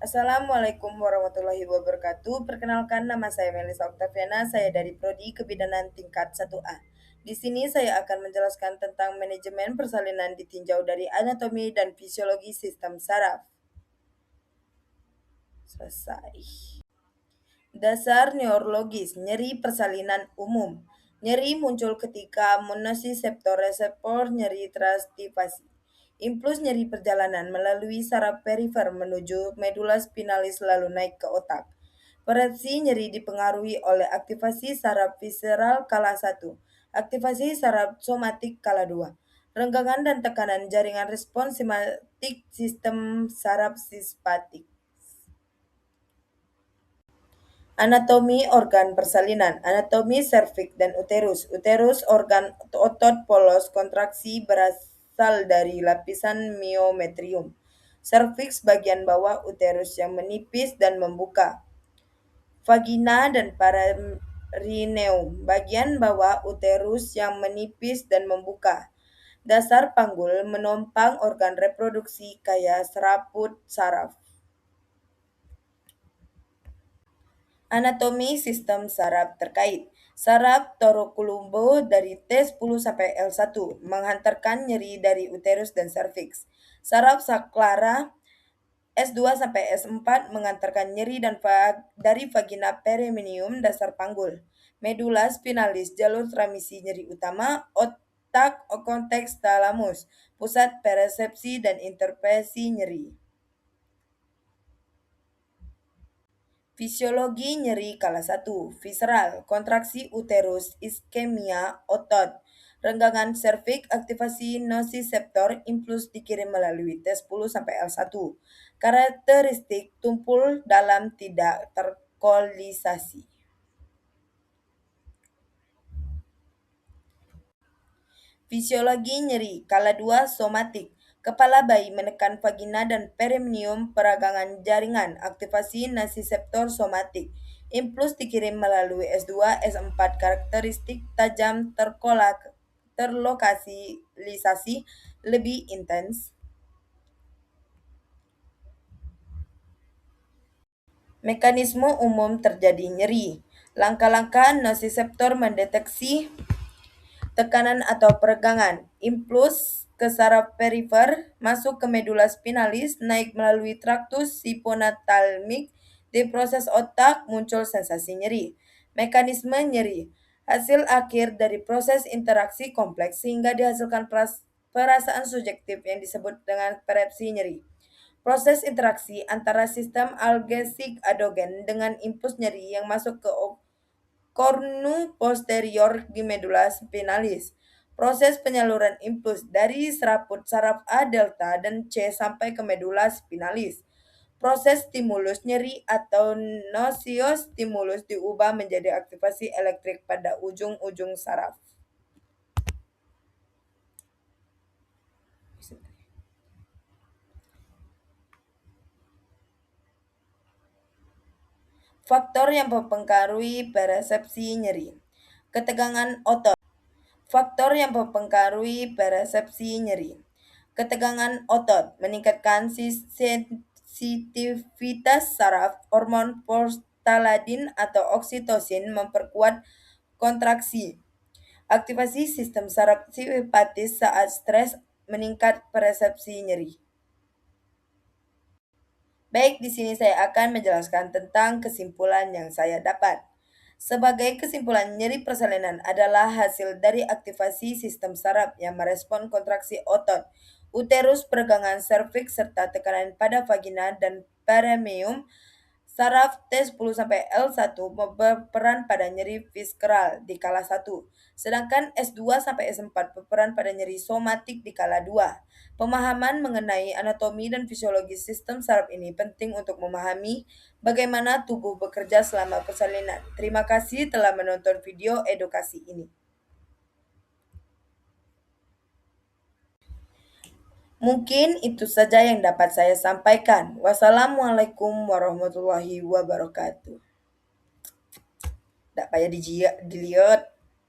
Assalamualaikum warahmatullahi wabarakatuh. Perkenalkan, nama saya Melisa Oktaviana, saya dari Prodi Kebidanan tingkat 1A. Di sini saya akan menjelaskan tentang manajemen persalinan ditinjau dari anatomi dan fisiologi sistem saraf. Selesai. Dasar neurologis, nyeri persalinan umum. Nyeri muncul ketika monosiseptor-reseptor nyeri transtivasi. Impuls nyeri perjalanan melalui saraf perifer menuju medula spinalis lalu naik ke otak. Persepsi nyeri dipengaruhi oleh aktivasi saraf visceral kala 1, aktivasi saraf somatik kala 2, renggangan dan tekanan jaringan respons simpatik sistem saraf simpatik. Anatomi organ persalinan, anatomi serviks dan uterus. Uterus organ otot polos kontraksi berasal dari lapisan myometrium. Serviks bagian bawah uterus yang menipis dan membuka. Vagina dan perineum, bagian bawah uterus yang menipis dan membuka. Dasar panggul menopang organ reproduksi kayak serabut saraf. Anatomi sistem saraf terkait. Saraf thoracolumbo dari T10 sampai L1 menghantarkan nyeri dari uterus dan serviks. Saraf saklara S2 sampai S4 mengantarkan nyeri dari vagina perineum dasar panggul. Medula spinalis jalur transmisi nyeri utama, otak konteks talamus, pusat persepsi dan interpretasi nyeri. Fisiologi nyeri kala 1, visceral, kontraksi uterus, iskemia otot, renggangan serviks, aktivasi nosiseptor, impuls dikirim melalui T10 sampai L1. Karakteristik tumpul dalam tidak terkolisasi. Fisiologi nyeri kala 2 somatik. Kepala bayi menekan vagina dan perineum peragangan jaringan, aktivasi nosiseptor somatik. Impuls dikirim melalui S2, S4, karakteristik tajam terlokalisasi lebih intens. Mekanisme umum terjadi nyeri. Langkah-langkah nosiseptor mendeteksi tekanan atau peregangan. Impuls ke saraf perifer, masuk ke medula spinalis, naik melalui traktus sipotalmik, di proses otak muncul sensasi nyeri. Mekanisme nyeri, hasil akhir dari proses interaksi kompleks sehingga dihasilkan perasaan subjektif yang disebut dengan persepsi nyeri. Proses interaksi antara sistem algesik adogen dengan impuls nyeri yang masuk ke kornu posterior di medula spinalis. Proses penyaluran impuls dari serabut saraf A delta dan C sampai ke medula spinalis. Proses stimulus nyeri atau nociostimulus diubah menjadi aktivasi elektrik pada ujung-ujung saraf. Faktor yang mempengaruhi persepsi nyeri. Ketegangan otot. Faktor yang mempengaruhi persepsi nyeri. Ketegangan otot meningkatkan sensitivitas saraf, hormon prostaglandin atau oksitosin memperkuat kontraksi. Aktivasi sistem saraf simpatis saat stres meningkat persepsi nyeri. Baik, di sini saya akan menjelaskan tentang kesimpulan yang saya dapat. Sebagai kesimpulan, nyeri persalinan adalah hasil dari aktivasi sistem saraf yang merespon kontraksi otot, uterus, peregangan serviks, serta tekanan pada vagina dan perineum. Saraf T10 sampai L1 berperan pada nyeri visceral di kala 1, sedangkan S2 sampai S4 berperan pada nyeri somatik di kala 2. Pemahaman mengenai anatomi dan fisiologi sistem saraf ini penting untuk memahami bagaimana tubuh bekerja selama persalinan. Terima kasih telah menonton video edukasi ini. Mungkin itu saja yang dapat saya sampaikan. Wassalamualaikum warahmatullahi wabarakatuh. Tak payah dilihat.